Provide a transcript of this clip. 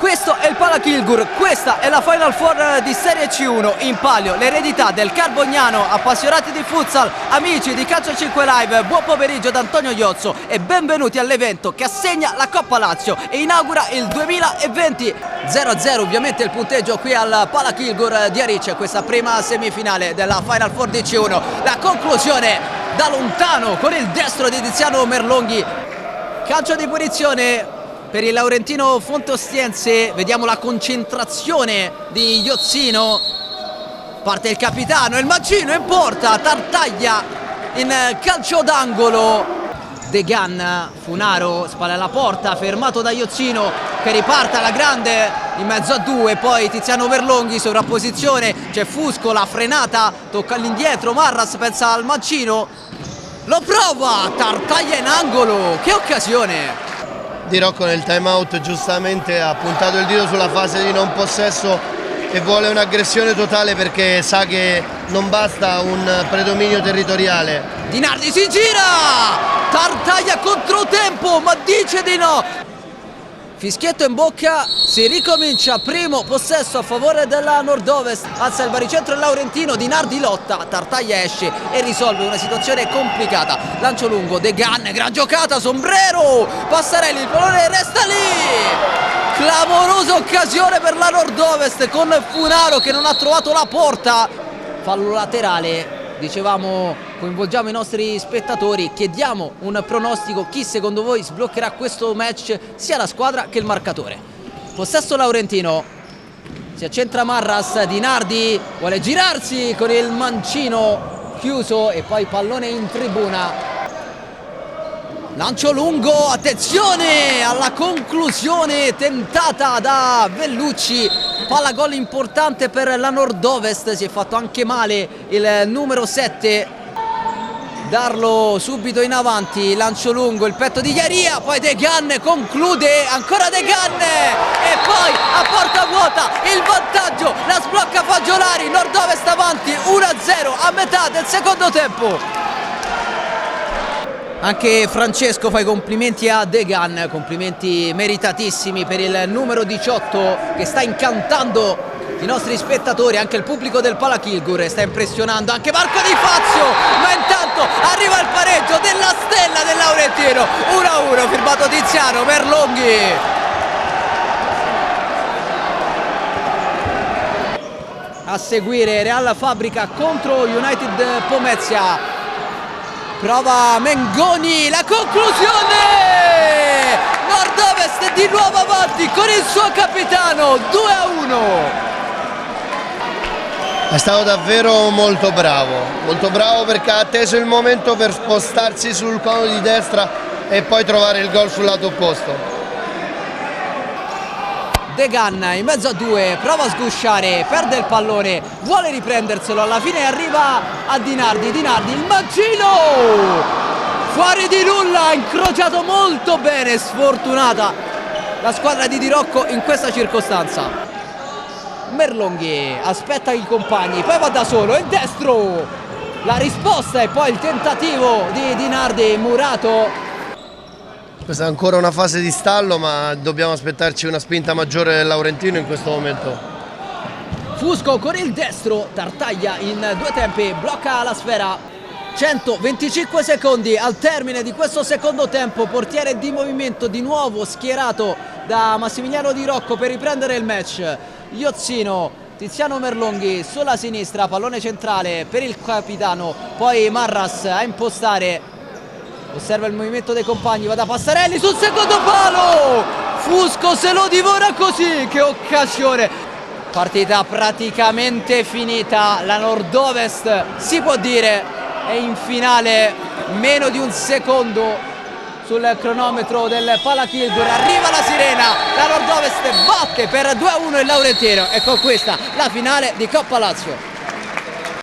Questo è il Palakilgur, questa è la Final Four di Serie C1 in palio, l'eredità del Carbognano. Appassionati di futsal, amici di Calcio 5 Live, buon pomeriggio da Antonio Iozzo e benvenuti all'evento che assegna la Coppa Lazio e inaugura il 2020. 0-0 ovviamente il punteggio qui al Palakilgur di Arice, questa prima semifinale della Final Four di C1. La conclusione da lontano con il destro di Tiziano Merlonghi. Calcio di punizione per il Laurentino Fontostiense, vediamo la concentrazione di Iozzino, parte il capitano, il Mancino in porta, Tartaglia in calcio d'angolo, Degan, Funaro, spalle alla porta, fermato da Iozzino che riparte alla grande in mezzo a due, poi Tiziano Merlonghi, sovrapposizione, c'è Fusco, la frenata, tocca all'indietro, Marras pensa al Mancino, lo prova, Tartaglia in angolo, che occasione! Di Rocco nel time out giustamente ha puntato il dito sulla fase di non possesso e vuole un'aggressione totale perché sa che non basta un predominio territoriale. Di Nardi si gira, Tartaglia controtempo ma dice di no. Fischietto in bocca, si ricomincia, primo possesso a favore della Nord-Ovest, alza il baricentro il Laurentino, Di Nardi lotta, Tartaglia esce e risolve una situazione complicata, lancio lungo, Degan, gran giocata, Sombrero, Passarelli, il pallone resta lì, clamorosa occasione per la Nord-Ovest con Funaro che non ha trovato la porta, fallo laterale. Dicevamo, coinvolgiamo i nostri spettatori, chiediamo un pronostico, chi secondo voi sbloccherà questo match, sia la squadra che il marcatore. Possesso Laurentino, si accentra Marras, Di Nardi vuole girarsi con il Mancino chiuso e poi pallone in tribuna. Lancio lungo, attenzione alla conclusione tentata da Vellucci, palla gol importante per la Nord-Ovest, si è fatto anche male il numero 7, darlo subito in avanti, lancio lungo, il petto di Iaria, poi Degan conclude, ancora Degan e poi a porta vuota il vantaggio, la sblocca Fagiolari, Nord-Ovest avanti 1-0 a metà del secondo tempo. Anche Francesco fa i complimenti a Degan, complimenti meritatissimi per il numero 18 che sta incantando i nostri spettatori, anche il pubblico del Palakilgur sta impressionando, anche Marco Di Fazio, ma intanto arriva il pareggio della stella del Laurentino, 1-1 firmato Tiziano Merlonghi. A seguire Real Fabrica contro United Pomezia. Prova Mengoni, la conclusione! Nord-Ovest di nuovo avanti con il suo capitano, 2-1. È stato davvero molto bravo perché ha atteso il momento per spostarsi sul cono di destra e poi trovare il gol sul lato opposto. Degan in mezzo a due, prova a sgusciare, perde il pallone, vuole riprenderselo, alla fine arriva a Di Nardi, il Mancino! Fuori di nulla, ha incrociato molto bene, sfortunata la squadra di Di Rocco in questa circostanza. Merlonghi aspetta i compagni, poi va da solo, è destro! La risposta e poi il tentativo di Di Nardi, murato. Questa è ancora una fase di stallo, ma dobbiamo aspettarci una spinta maggiore del Laurentino in questo momento. Fusco con il destro, Tartaglia in due tempi, blocca la sfera. 125 secondi al termine di questo secondo tempo, portiere di movimento di nuovo schierato da Massimiliano Di Rocco per riprendere il match. Iozzino, Tiziano Merlonghi sulla sinistra, pallone centrale per il capitano, poi Marras a impostare. Osserva il movimento dei compagni, va da Passarelli sul secondo palo, Fusco se lo divora così, che occasione. Partita praticamente finita, la Nord-Ovest si può dire è in finale, meno di un secondo sul cronometro del Palakilgur, arriva la sirena, la Nord-Ovest batte per 2-1 il Laurentino e con questa la finale di Coppa Lazio.